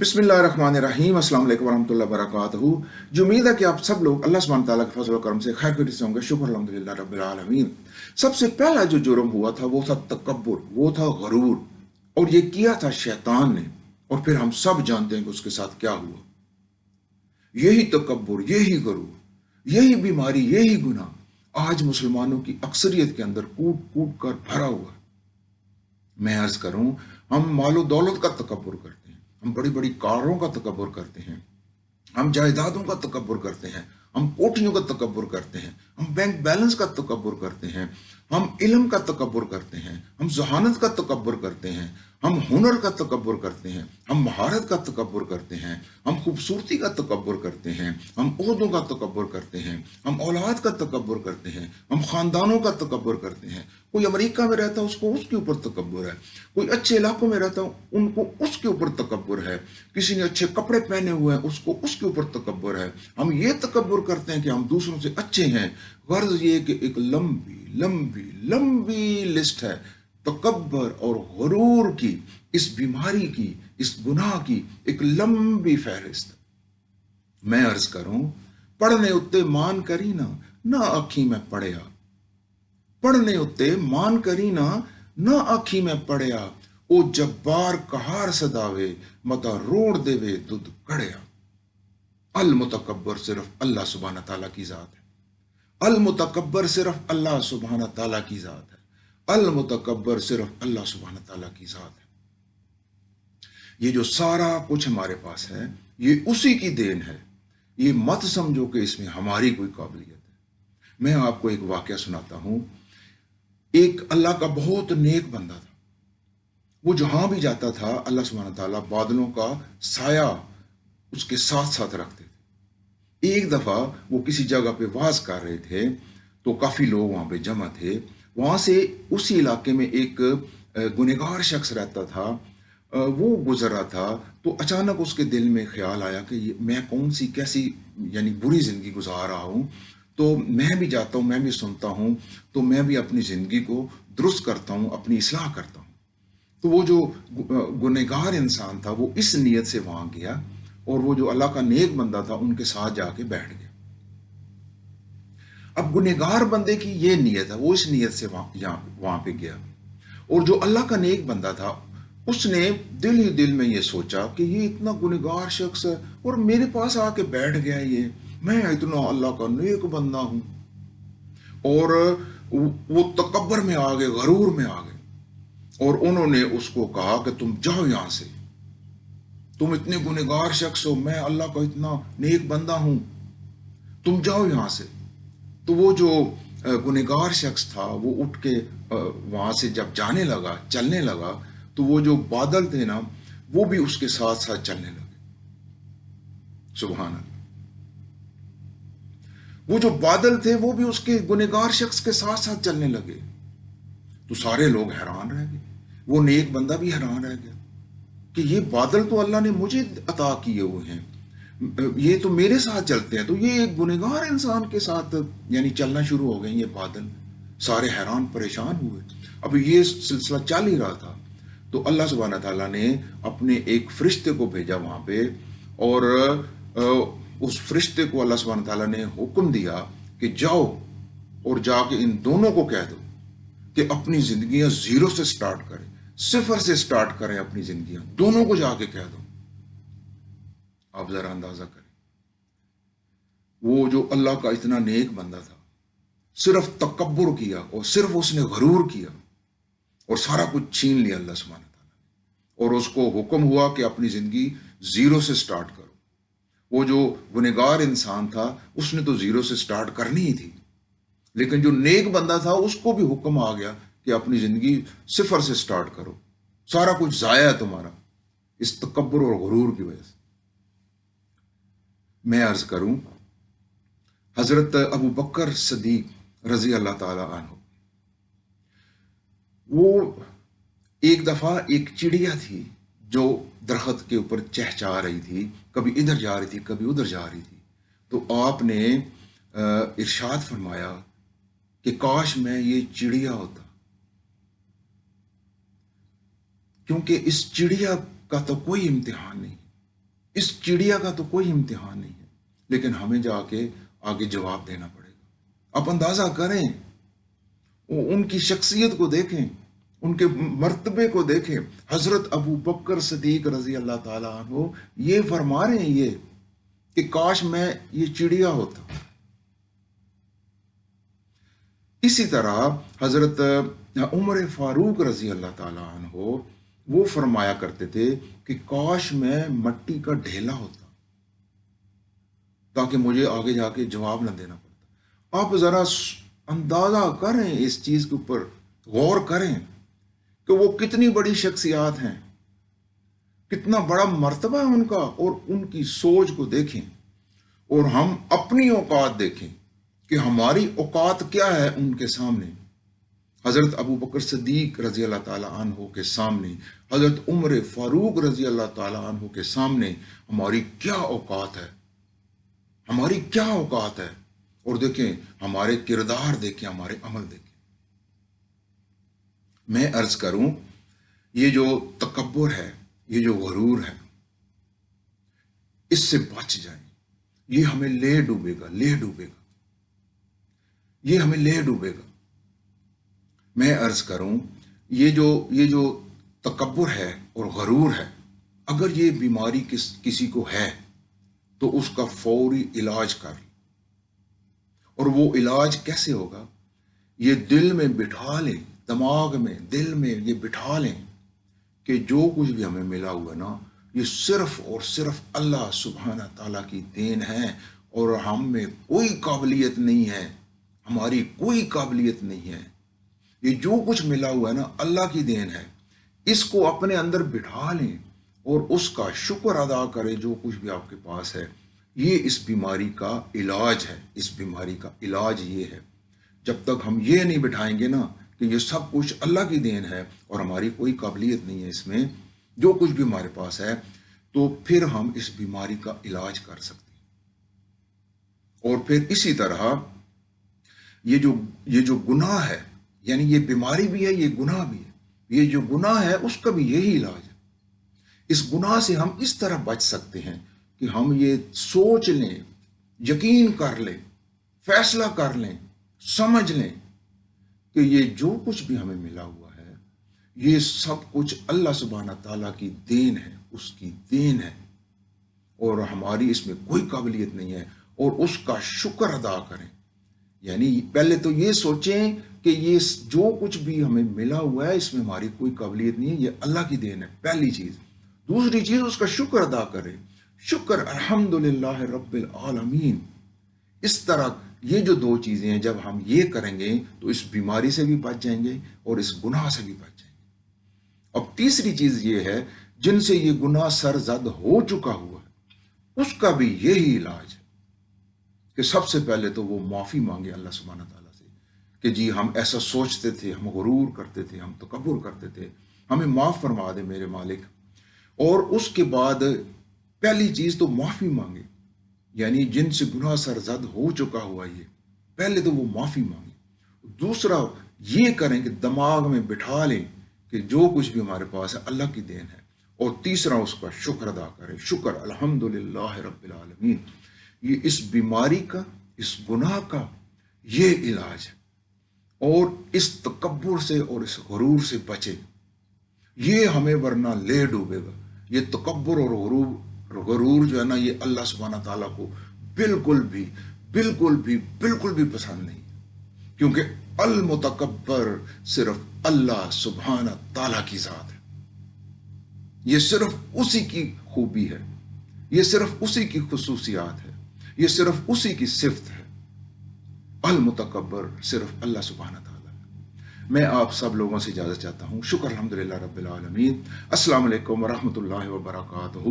बिस्मिल्लाहिर्रहमानिर्रहीम, अस्सलाम वालेकुम वरहमतुल्लाहि वबरकातुहू। जो उम्मीद है कि आप सब लोग अल्लाह सुब्हानहू तआला के फजल और करम से खैर खैरियत से होंगे। शुक्र अल्हम्दुलिल्लाह रब्बिल आलमीन। सबसे पहला जो जुर्म हुआ था वो था तकब्बुर, वो था गरूर, और ये किया था शैतान ने। और फिर हम सब जानते हैं कि उसके साथ क्या हुआ। यही तकब्बुर, यही गरूर, यही बीमारी, यही गुनाह आज मुसलमानों की अक्सरियत के अंदर कूट कूट कर भरा हुआ है। मैं अर्ज करूं, हम मालो दौलत का तकब्बुर करते हैं, हम बड़ी बड़ी कारों का तकब्बुर करते हैं, हम जायदादों का तकब्बुर करते हैं, हम कोठियों का तकब्बुर करते हैं, हम बैंक बैलेंस का तकब्बुर करते हैं, हम इल्म का तकब्बुर करते हैं, हम जहानत का तकब्बुर करते हैं, हम हुनर का तकब्बुर करते हैं, हम महारत का तकब्बुर करते हैं, हम खूबसूरती का तकब्बुर करते हैं, हम ओहदों का तकब्बुर करते हैं, हम औलाद का तकब्बुर करते हैं, हम खानदानों का तकब्बुर करते हैं। कोई अमेरिका में रहता है, उसको उसके ऊपर तकब्बुर है। कोई अच्छे इलाकों में रहता है, उनको उसके ऊपर तकब्बुर है। किसी ने अच्छे कपड़े पहने हुए हैं, उसको उसके ऊपर तकब्बुर है। हम ये तकब्बुर करते हैं कि हम दूसरों से अच्छे हैं। गर्ज ये कि एक लंबी लंबी लंबी लिस्ट है तकब्बर और गुरूर की, इस बीमारी की, इस गुनाह की एक लंबी फहरिस्त। मैं अर्ज करूं, पढ़ने उत्ते मान करी ना आखी में पढ़िया, पढ़ने उत्ते मान करी ना आखी में पढ़िया, ओ जब्बार कहार सदावे मता रोड़ देवे दुध कड़िया। अल मुतकब्बर सिर्फ अल्लाह सुब्हाना ताला की जात है। अल मुतकब्बर सिर्फ अल्लाह सुब्हाना ताला की जात है। अल मुतकब्बर सिर्फ अल्लाह सुब्हाना ताला की जात है। ये जो सारा कुछ हमारे पास है, ये उसी की देन है। ये मत समझो कि इसमें हमारी कोई काबिलियत है। मैं आपको एक वाकया सुनाता हूं। एक अल्लाह का बहुत नेक बंदा था। वो जहां भी जाता था, अल्लाह सुब्हाना ताला बादलों का साया उसके साथ साथ रखते थे। एक दफा वो किसी जगह पे वाज कर रहे थे, तो काफी लोग वहां पे जमा थे। वहां से उसी इलाके में एक गुनहगार शख्स रहता था। वो गुजर रहा था, तो अचानक उसके दिल में ख्याल आया कि मैं कौन सी कैसी यानी बुरी जिंदगी गुजार रहा हूं, तो मैं भी जाता हूं, मैं भी सुनता हूं, तो मैं भी अपनी जिंदगी को दुरुस्त करता हूं, अपनी इस्लाह करता हूं। तो वो जो गुनहगार इंसान था, वो इस नीयत से वहां गया, और वो जो अल्लाह का नेक बंदा था उनके साथ जाके बैठ गया। अब गुनहगार बंदे की ये नीयत है, वो इस नीयत से वहां पे गया। और जो अल्लाह का नेक बंदा था, उसने दिल ही दिल में ये सोचा कि ये इतना गुनहगार शख्स है और मेरे पास आके बैठ गया, ये मैं इतना अल्लाह का नेक बंदा हूं। और वो तकब्बर में आ गए, गरूर में आ गए, और उन्होंने उसको कहा कि तुम जाओ यहां से, तुम इतने गुनहगार शख्स हो, मैं अल्लाह का इतना नेक बंदा हूं, तुम जाओ यहां से। तो वो जो गुनहगार शख्स था, वो उठ के वहां से जब जाने लगा, चलने लगा, तो वो जो बादल थे ना, वो भी उसके साथ साथ चलने लगे। सुभान अल्लाह। वो जो बादल थे वो भी उसके गुनहगार शख्स के साथ साथ चलने लगे। तो सारे लोग हैरान रह गए, वो नेक बंदा भी हैरान रह गया कि ये बादल तो अल्लाह ने मुझे अता किए हुए हैं, ये तो मेरे साथ चलते हैं, तो ये एक गुनहगार इंसान के साथ यानी चलना शुरू हो गए ये बादल। सारे हैरान परेशान हुए। अब ये सिलसिला चल ही रहा था, तो अल्लाह सुब्हाना ताला ने अपने एक फरिश्ते को भेजा वहां पे, और उस फरिश्ते को अल्लाह सुब्हाना ताला ने हुक्म दिया कि जाओ और जाके इन दोनों को कह दो कि अपनी जिंदगियां जीरो से स्टार्ट करें, सिफर से स्टार्ट करें अपनी जिंदगियां। दोनों को जाके कह दो। आप जरा अंदाजा करें, वो जो अल्लाह का इतना नेक बंदा था, सिर्फ तकब्बुर किया और सिर्फ उसने गरूर किया और सारा कुछ छीन लिया अल्लाह सुब्हानहू तआला। और उसको हुक्म हुआ कि अपनी जिंदगी जीरो से स्टार्ट करो। वो जो गुनहगार इंसान था, उसने तो जीरो से स्टार्ट करनी ही थी, लेकिन जो नेक बंदा था उसको भी हुक्म आ गया कि अपनी जिंदगी सिफर से स्टार्ट करो, सारा कुछ जाया है तुम्हारा इस तकब्बुर और गुरूर की वजह से। मैं अर्ज करूं, हजरत अबू बकर सदीक रजी अल्लाह ताला अन्हु, वो एक दफा एक चिड़िया थी जो दरख्त के ऊपर चहचहा रही थी, कभी इधर जा रही थी, कभी उधर जा रही थी। तो आपने इरशाद फरमाया कि काश मैं ये चिड़िया होता, क्योंकि इस चिड़िया का तो कोई इम्तिहान नहीं, اس چڑیا کا تو کوئی امتحان نہیں ہے، لیکن ہمیں جا کے آگے جواب دینا پڑے گا۔ آپ اندازہ کریں، ان کی شخصیت کو دیکھیں، ان کے مرتبے کو دیکھیں۔ حضرت ابو بکر صدیق رضی اللہ تعالیٰ عنہ یہ فرما رہے ہیں یہ کہ کاش میں یہ چڑیا ہوتا۔ اسی طرح حضرت عمر فاروق رضی اللہ تعالیٰ عنہ وہ فرمایا کرتے تھے کہ کاش میں مٹی کا ڈھیلا ہوتا تاکہ مجھے آگے جا کے جواب نہ دینا پڑتا۔ آپ ذرا اندازہ کریں، اس چیز کے اوپر غور کریں کہ وہ کتنی بڑی شخصیات ہیں، کتنا بڑا مرتبہ ہے ان کا، اور ان کی سوچ کو دیکھیں اور ہم اپنی اوقات دیکھیں کہ ہماری اوقات کیا ہے ان کے سامنے۔ حضرت ابو بکر صدیق رضی اللہ تعالیٰ عنہ کے سامنے، حضرت عمر فاروق رضی اللہ تعالیٰ عنہ کے سامنے ہماری کیا اوقات ہے، ہماری کیا اوقات ہے۔ اور دیکھیں ہمارے کردار دیکھیں، ہمارے عمل دیکھیں۔ میں عرض کروں، یہ جو تکبر ہے، یہ جو غرور ہے، اس سے بچ جائیں۔ یہ ہمیں لے ڈوبے گا، لے ڈوبے گا، یہ ہمیں لے ڈوبے گا۔ میں عرض کروں، یہ جو تکبر ہے اور غرور ہے، اگر یہ بیماری کسی کو ہے تو اس کا فوری علاج کر لیں۔ اور وہ علاج کیسے ہوگا؟ یہ دل میں بٹھا لیں، دماغ میں، دل میں یہ بٹھا لیں کہ جو کچھ بھی ہمیں ملا ہوا نا، یہ صرف اور صرف اللہ سبحانہ تعالیٰ کی دین ہے، اور ہم میں کوئی قابلیت نہیں ہے، ہماری کوئی قابلیت نہیں ہے۔ یہ جو کچھ ملا ہوا ہے نا، اللہ کی دین ہے۔ اس کو اپنے اندر بٹھا لیں اور اس کا شکر ادا کریں جو کچھ بھی آپ کے پاس ہے۔ یہ اس بیماری کا علاج ہے، اس بیماری کا علاج یہ ہے۔ جب تک ہم یہ نہیں بٹھائیں گے نا کہ یہ سب کچھ اللہ کی دین ہے اور ہماری کوئی قابلیت نہیں ہے اس میں، جو کچھ بھی ہمارے پاس ہے، تو پھر ہم اس بیماری کا علاج کر سکتے ہیں۔ اور پھر اسی طرح یہ جو گناہ ہے، یعنی یہ بیماری بھی ہے، یہ گناہ بھی ہے۔ یہ جو گناہ ہے اس کا بھی یہی علاج ہے۔ اس گناہ سے ہم اس طرح بچ سکتے ہیں کہ ہم یہ سوچ لیں، یقین کر لیں، فیصلہ کر لیں، سمجھ لیں کہ یہ جو کچھ بھی ہمیں ملا ہوا ہے، یہ سب کچھ اللہ سبحانہ تعالیٰ کی دین ہے، اس کی دین ہے، اور ہماری اس میں کوئی قابلیت نہیں ہے، اور اس کا شکر ادا کریں۔ یعنی پہلے تو یہ سوچیں کہ یہ جو کچھ بھی ہمیں ملا ہوا ہے اس میں ہماری کوئی قابلیت نہیں ہے، یہ اللہ کی دین ہے، پہلی چیز۔ دوسری چیز، اس کا شکر ادا کریں۔ شکر الحمدللہ رب العالمین۔ اس طرح یہ جو دو چیزیں ہیں، جب ہم یہ کریں گے تو اس بیماری سے بھی بچ جائیں گے اور اس گناہ سے بھی بچ جائیں گے۔ اب تیسری چیز یہ ہے، جن سے یہ گناہ سرزد ہو چکا ہوا ہے، اس کا بھی یہی علاج ہے کہ سب سے پہلے تو وہ معافی مانگے اللہ سبحانہ تعالیٰ سے کہ جی ہم ایسا سوچتے تھے، ہم غرور کرتے تھے، ہم تکبر کرتے تھے، ہمیں معاف فرما دے میرے مالک۔ اور اس کے بعد پہلی چیز تو معافی مانگے، یعنی جن سے گناہ سرزد ہو چکا ہوا یہ، پہلے تو وہ معافی مانگے۔ دوسرا یہ کریں کہ دماغ میں بٹھا لیں کہ جو کچھ بھی ہمارے پاس ہے اللہ کی دین ہے۔ اور تیسرا اس کا شکر ادا کریں، شکر الحمدللہ رب العالمین۔ یہ اس بیماری کا، اس گناہ کا یہ علاج ہے۔ اور اس تکبر سے اور اس غرور سے بچے، یہ ہمیں ورنہ لے ڈوبے گا۔ یہ تکبر اور غرور جو ہے نا، یہ اللہ سبحانہ تعالیٰ کو بالکل بھی پسند نہیں، کیونکہ المتکبر صرف اللہ سبحانہ تعالیٰ کی ذات ہے۔ یہ صرف اسی کی خوبی ہے، یہ صرف اسی کی خصوصیات ہے، یہ صرف اسی کی صفت ہے۔ المتکبر صرف اللہ سبحانہ تعالیٰ ہے۔ میں آپ سب لوگوں سے اجازت چاہتا ہوں۔ شکر الحمدللہ رب العالمین۔ السلام علیکم ورحمۃ اللہ وبرکاتہ۔